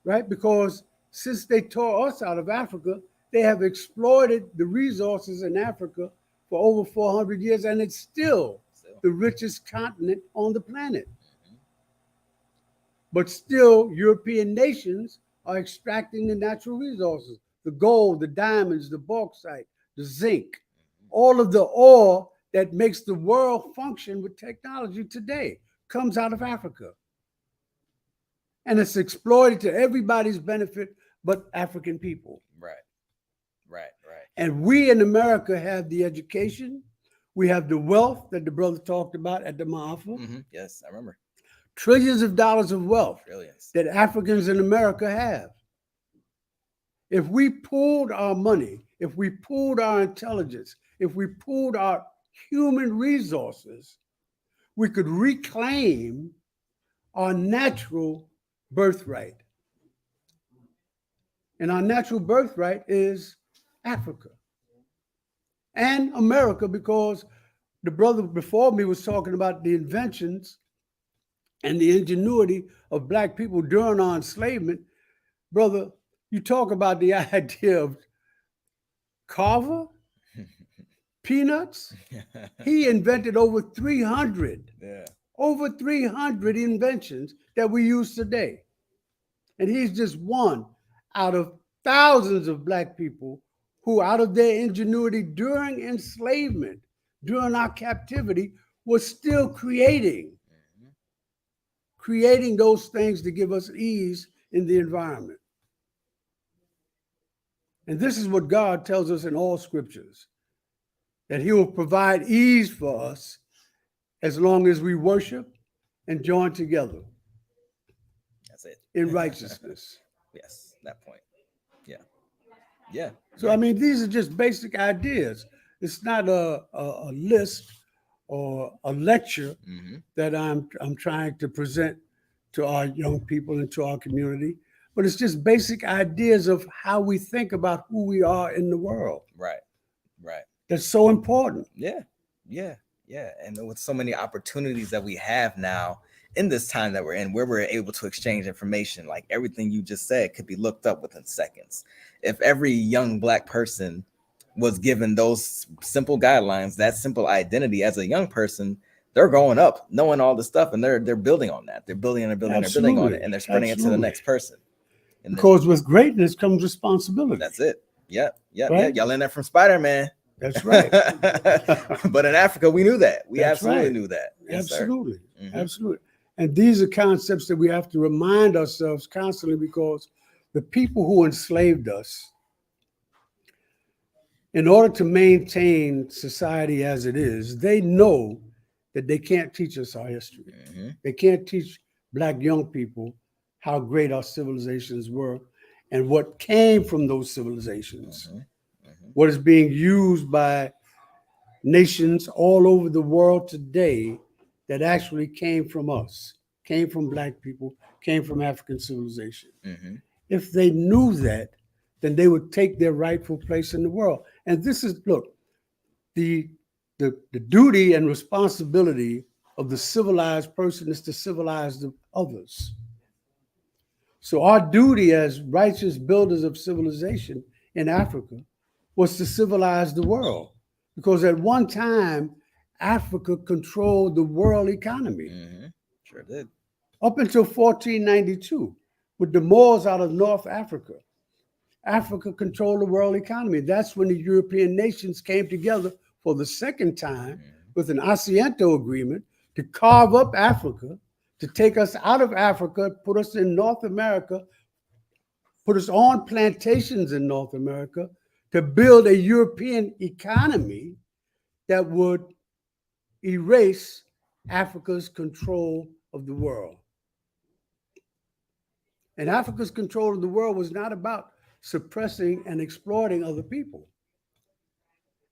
right? Because since they tore us out of Africa, they have exploited the resources in Africa for over 400 years, and it's still the richest continent on the planet. But still, European nations are extracting the natural resources, the gold, the diamonds, the bauxite, the zinc, all of the ore that makes the world function with technology today comes out of Africa. And it's exploited to everybody's benefit but African people. Right. And we in America have the education, we have the wealth that the brother talked about at the Ma'afa. Yes, I remember. Trillions of dollars of wealth Trillions. that Africans in America have. If we pooled our money, if we pooled our intelligence, if we pooled our human resources, we could reclaim our natural birthright. And our natural birthright is Africa and America, because the brother before me was talking about the inventions and the ingenuity of Black people during our enslavement. Brother, you talk about the idea of Carver, peanuts. He invented over 300 inventions that we use today. And he's just one out of thousands of Black people who, out of their ingenuity during enslavement, during our captivity, was still creating those things to give us ease in the environment. And this is what God tells us in all scriptures, that he will provide ease for us as long as we worship and join together. That's it. In righteousness. Yes, that point. Yeah. So, I mean, these are just basic ideas. It's not a list or a lecture that I'm trying to present to our young people and to our community, but it's just basic ideas of how we think about who we are in the world. Right. That's so important. Yeah. And with so many opportunities that we have now in this time that we're in, where we're able to exchange information, like everything you just said could be looked up within seconds. If every young Black person was given those simple guidelines, that simple identity as a young person, they're growing up knowing all the stuff, and they're building on that. They're building on it, and they're spreading it to the next person. Because with greatness comes responsibility. That's it. Yep. Right? Y'all learned that from Spider-Man. That's right. But in Africa, we knew that. We That's absolutely right. knew that. Yes, sir. Absolutely. Mhm. Absolutely. And these are concepts that we have to remind ourselves constantly, because the people who enslaved us, in order to maintain society as it is, they know that they can't teach us our history. Mhm. They can't teach Black young people how great our civilizations were and what came from those civilizations. Mhm. Mhm. What is being used by nations all over the world today that actually came from us, came from Black people, came from African civilization. Mhm. If they knew that, then they would take their rightful place in the world. And this is, look, the duty and responsibility of the civilized person is to civilize the others. So our duty as righteous builders of civilization in Africa was to civilize the world, because at one time Africa controlled the world economy Mhm. Sure did. up until 1492 with the Moors out of North Africa. Africa controlled the world economy. That's when the European nations came together for the second time with an Asiento agreement to carve up Africa, to take us out of Africa, put us in North America, put us on plantations in North America, to build a European economy that would erase Africa's control of the world. And Africa's control of the world was not about suppressing and exploiting other people.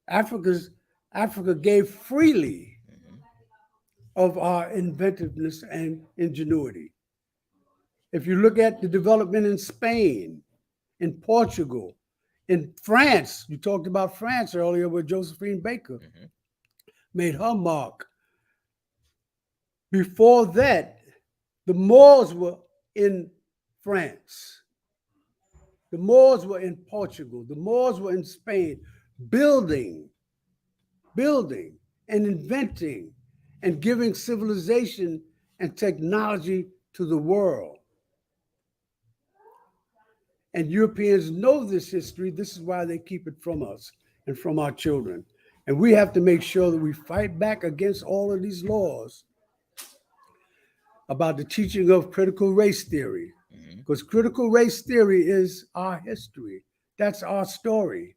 Africa gave freely of our inventiveness and ingenuity. If you look at the development in Spain, in Portugal, in France, you talked about France earlier where Josephine Baker made her mark. Before that, the Moors were in France. The Moors were in Portugal. The Moors were in Spain, building and inventing and giving civilization and technology to the world. And Europeans know this history. This is why they keep it from us and from our children. And we have to make sure that we fight back against all of these laws about the teaching of critical race theory, because critical race theory is our history. That's our story.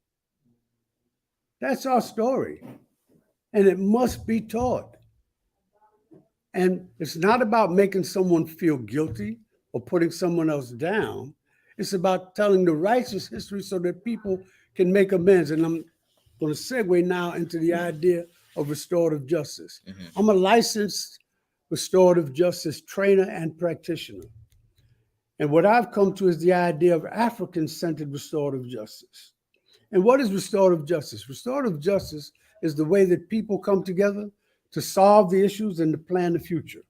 That's our story. And it must be taught. And it's not about making someone feel guilty or putting someone else down. It's about telling the righteous history so that people can make amends. And I'm going to segue now into the idea of restorative justice. I'm a licensed restorative justice trainer and practitioner. And what I've come to is the idea of African-centered restorative justice. And what is restorative justice? Restorative justice is the way that people come together to solve the issues and to plan the future.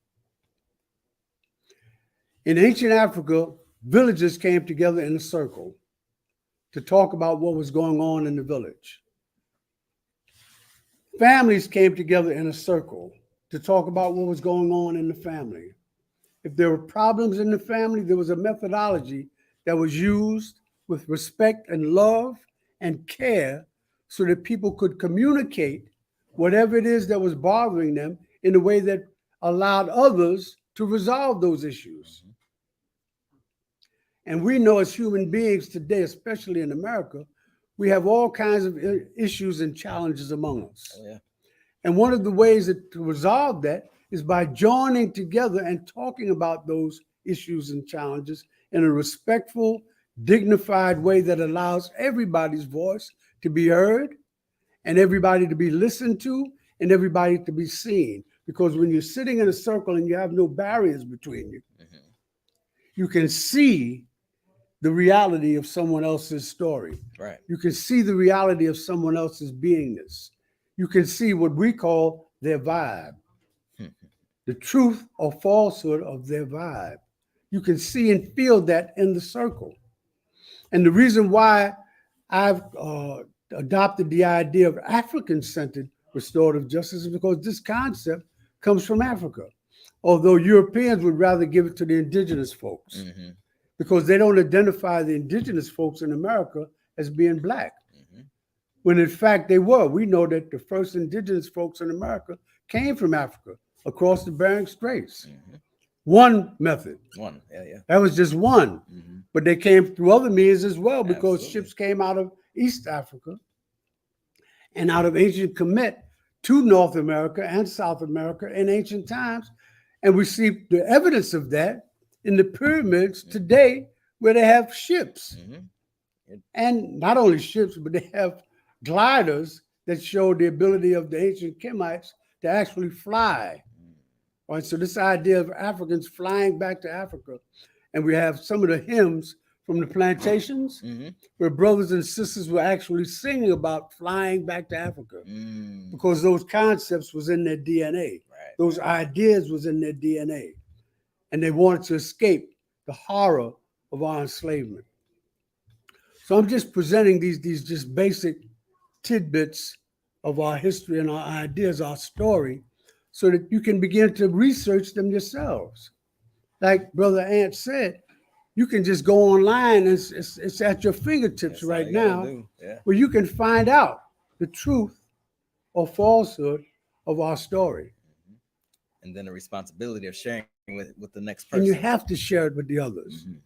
In ancient Africa, villages came together in a circle to talk about what was going on in the village. Families came together in a circle to talk about what was going on in the family. If there were problems in the family, there was a methodology that was used with respect and love and care so that people could communicate whatever it is that was bothering them in a way that allowed others to resolve those issues. And we know as human beings today, especially in America, we have all kinds of issues and challenges among us. Oh, yeah. And one of the ways to resolve that is by joining together and talking about those issues and challenges in a respectful, dignified way that allows everybody's voice to be heard and everybody to be listened to and everybody to be seen. Because when you're sitting in a circle and you have no barriers between you, you can see the reality of someone else's story. Right. You can see the reality of someone else's beingness. You can see what we call their vibe, the truth or falsehood of their vibe. You can see and feel that in the circle. And the reason why I've adopted the idea of African-centered restorative justice is because this concept comes from Africa. Although Europeans would rather give it to the indigenous folks because they don't identify the indigenous folks in America as being black, Mhm. when in fact they were. We know that the first indigenous folks in America came from Africa across the Bering Straits. Mhm. One method. One. Yeah. That was just one. Mhm. But they came through other means as well, because Absolutely. ships came out of East Africa and out of ancient Kemet to North America and South America in ancient times. And we see the evidence of that in the pyramids today, where they have ships. Mhm. And not only ships, but they have gliders that show the ability of the ancient Kemites to actually fly. All right, so this idea of Africans flying back to Africa, and we have some of the hymns from the plantations Mhm. where brothers and sisters were actually singing about flying back to Africa, Mm. because those concepts was in their DNA. Right. Those ideas was in their DNA, and they wanted to escape the horror of our enslavement. So I'm just presenting these just basic tidbits of our history and our ideas, our story, so that you can begin to research them yourselves. Like Brother Ant said, you can just go online, and it's at your fingertips That's all right you gotta now, do. Yeah. where you can find out the truth or falsehood of our story. And then the responsibility of sharing with the next And person. you have to share it with the others. Mhm.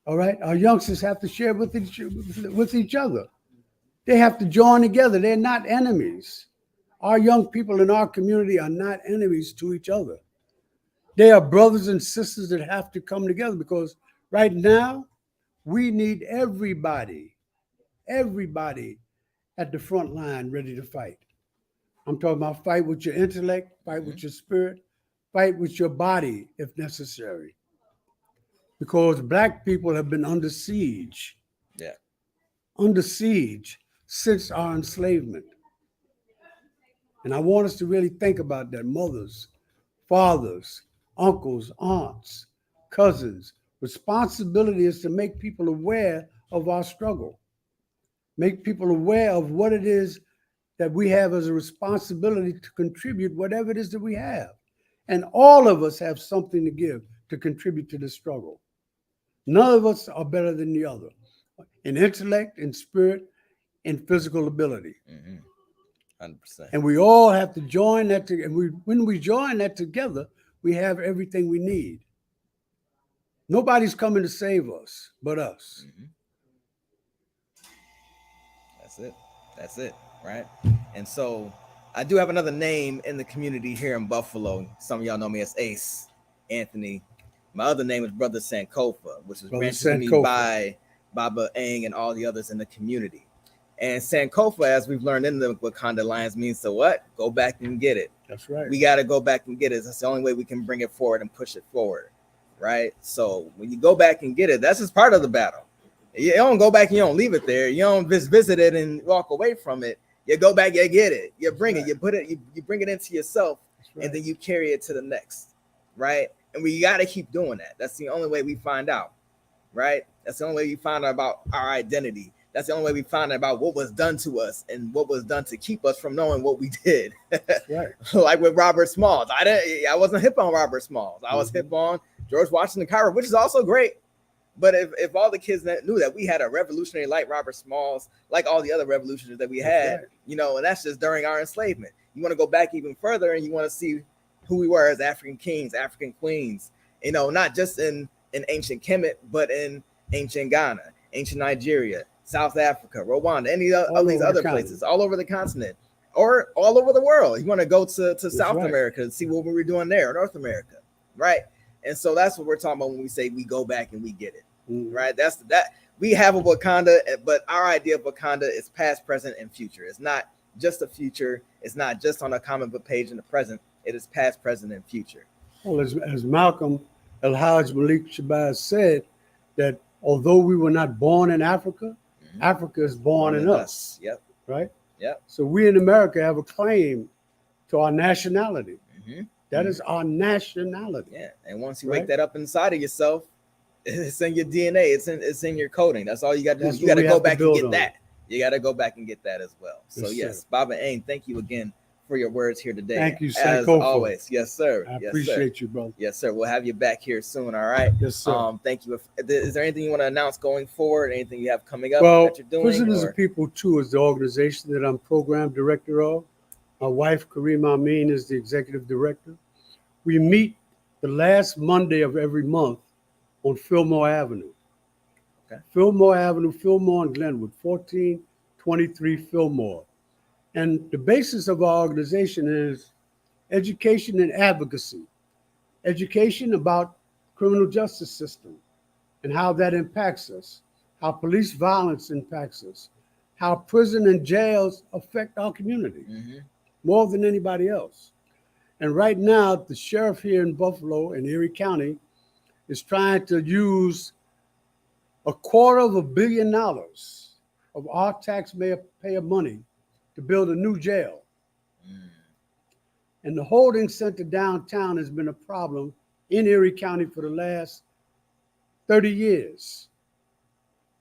All right? Our youngsters have to share with each other. They have to join together. They're not enemies. Our young people in our community are not enemies to each other. They are brothers and sisters that have to come together, because right now we need everybody at the front line ready to fight. I'm talking about fight with your intellect, fight with your spirit, fight with your body if necessary. Because black people have been under siege Yeah. since our enslavement. And I want us to really think about that. Mothers, fathers, uncles, aunts, cousins. Responsibility is to make people aware of our struggle, make people aware of what it is that we have as a responsibility to contribute whatever it is that we have. And all of us have something to give to contribute to the struggle. None of us are better than the other in intellect, in spirit, in physical ability. 100%. And we all have to join that together. And when we join that together, we have everything we need. Nobody's coming to save us but us. That's it. Right. And so I do have another name in the community here in Buffalo. Some of y'all know me as Ace Anthony. My other name is Brother Sankofa, which was Brother granted to me Sankofa. by Baba Aang and all the others in the community. And Sankofa, as we've learned in the Wakanda Alliance, means to what? Go back and get it. That's right. We got to go back and get it. That's the only way we can bring it forward and push it forward. Right. So when you go back and get it, that's just part of the battle. You don't go back and you don't leave it there. You don't just visit it and walk away from it. You go back, you get it. You bring it, you put it, you bring it into yourself, and then you carry it to the next. Right. And we got to keep doing that. That's the only way we find out. Right. That's the only way we find out about our identity. That's the only way we find out about what was done to us and what was done to keep us from knowing what we did. Right. Like with Robert Smalls. I wasn't hip on Robert Smalls. I was hip on George Washington Carver, which is also great. But if all the kids knew that we had a revolutionary like Robert Smalls, like all the other revolutionaries that we had, and that's just during our enslavement. You want to go back even further and you want to see who we were as African kings, African queens, not just in ancient Kemet, but in ancient Ghana, ancient Nigeria, South Africa, Rwanda, any of these other places, all over the continent or all over the world. You want to go to South America and see what we were doing there, North America, right? And so that's what we're talking about when we say we go back and we get it. Right. That's that we have a Wakanda, but our idea of Wakanda is past, present, and future. It's not just a future. It's not just on a comic book page in the present. It is past, present, and future. Well, as Malcolm El-Hajj Malik Shabazz said, that although we were not born in Africa, Africa is born in us. Yep. Right? Yep. So we in America have a claim to our nationality. That is our nationality. Yeah. And once you wake that up inside of yourself, it's in your DNA. It's in your coding. That's all you got to do. You got to go back and get that. You got to go back and get that as well. So yes, Baba Aang, thank you again for your words here today. Thank you, as Sankofa. always. Yes, sir. I Yes, sir. appreciate you, brother. Yes, sir. We'll have you back here soon. All right. Yes, sir. Thank you. Is there anything you want to announce going forward? Anything you have coming up Well, that you're doing? Prisoners or- of People 2 is the organization that I'm program director of. My wife, Kareem Amin, is the executive director. We meet the last Monday of every month on Fillmore Avenue. Okay. Fillmore Avenue, Fillmore and Glenwood, 1423 Fillmore. And the basis of our organization is education and advocacy. Education about criminal justice system and how that impacts us, how police violence impacts us, how prison and jails affect our community Mhm. more than anybody else. And right now, the sheriff here in Buffalo and Erie County is trying to use $250 million of our taxpayer money to build a new jail. Mm. And the holding center downtown has been a problem in Erie County for the last 30 years.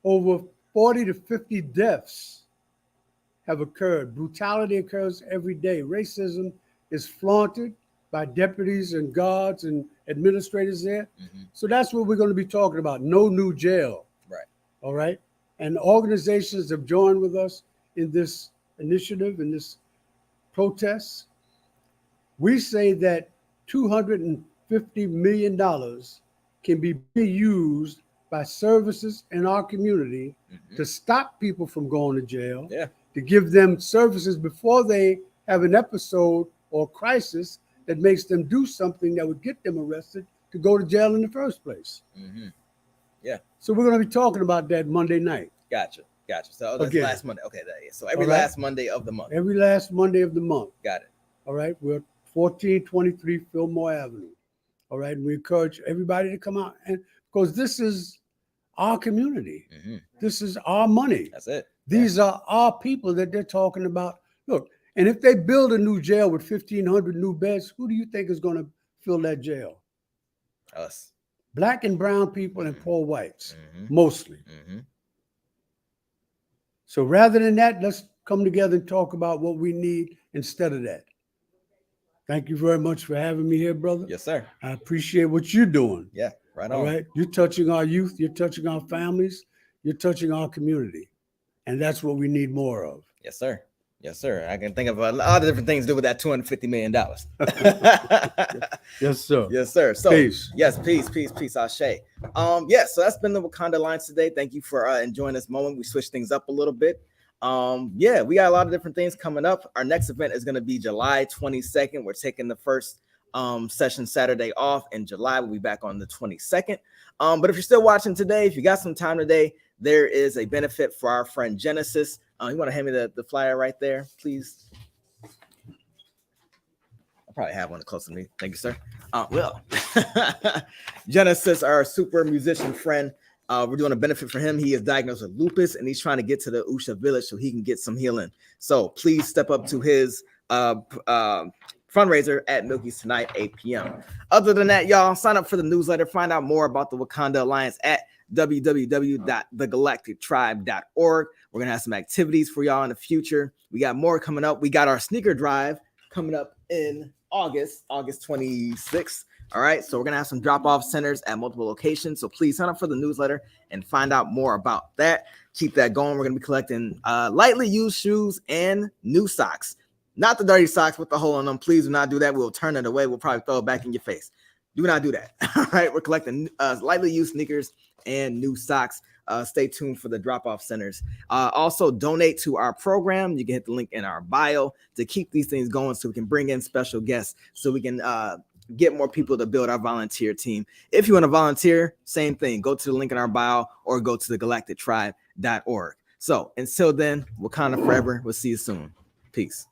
Over 40 to 50 deaths have occurred. Brutality occurs every day. Racism is flaunted by deputies and guards and administrators there. Mhm. So that's what we're going to be talking about. No new jail. Right. All right. And organizations have joined with us in this initiative, in this protest. We say that $250 million can be used by services in our community Mhm. to stop people from going to jail, Yeah. to give them services before they have an episode or crisis that makes them do something that would get them arrested to go to jail in the first place. Mhm. So we're going to be talking about that Monday night, Gotcha. So that's Again. last Monday. Okay. So every All right. last Monday of the month. every last Monday of the month. Got it. All right. We're at 1423 Fillmore Avenue. All right. And we encourage everybody to come out, and because this is our community, Mhm. this is our money. That's it. These are our people that they're talking about. Look, and if they build a new jail with 1,500 new beds, who do you think is going to fill that jail? Us. Black and brown people and poor whites, Mhm. mostly. Mhm. So rather than that, let's come together and talk about what we need instead of that. Thank you very much for having me here, brother. Yes, sir. I appreciate what you're doing. Yeah. Right on. All right. You're touching our youth, you're touching our families, you're touching our community. And that's what we need more of. Yes, sir. Yes, sir. I can think of a lot of different things to do with that $250 million. Yes, sir. Yes, sir. So Peace. yes, peace, Ashe. Yes, so that's been the Wakanda Alliance today. Thank you for enjoying this moment. We switched things up a little bit. Yeah, we got a lot of different things coming up. Our next event is going to be July 22nd. We're taking the first session Saturday off in July. We'll be back on the 22nd. But if you're still watching today, if you got some time today, there is a benefit for our friend Genesis. You want to hand me the flyer right there, please? I probably have one close to me. Thank you, sir. Well, Genesis, our super musician friend, we're doing a benefit for him. He is diagnosed with lupus, and he's trying to get to the Usha village so he can get some healing. So please step up to his fundraiser at Milky's tonight, 8 p.m. Other than that, y'all, sign up for the newsletter. Find out more about the Wakanda Alliance at www.thegalactictribe.org. We're gonna have some activities for y'all in the future. We got more coming up. We got our sneaker drive coming up in August 26th. All right, so we're gonna have some drop-off centers at multiple locations. So please sign up for the newsletter and find out more about that. Keep that going. We're gonna be collecting lightly used shoes and new socks. Not the dirty socks with the hole in them. Please do not do that. We'll turn it away. We'll probably throw it back in your face. Do not do that. All right, we're collecting lightly used sneakers and new socks. Stay tuned for the drop-off centers. Also, donate to our program. You can hit the link in our bio to keep these things going so we can bring in special guests, so we can get more people to build our volunteer team. If you want to volunteer, same thing. Go to the link in our bio or go to thegalactictribe.org. So until then, Wakanda forever. We'll see you soon. Peace.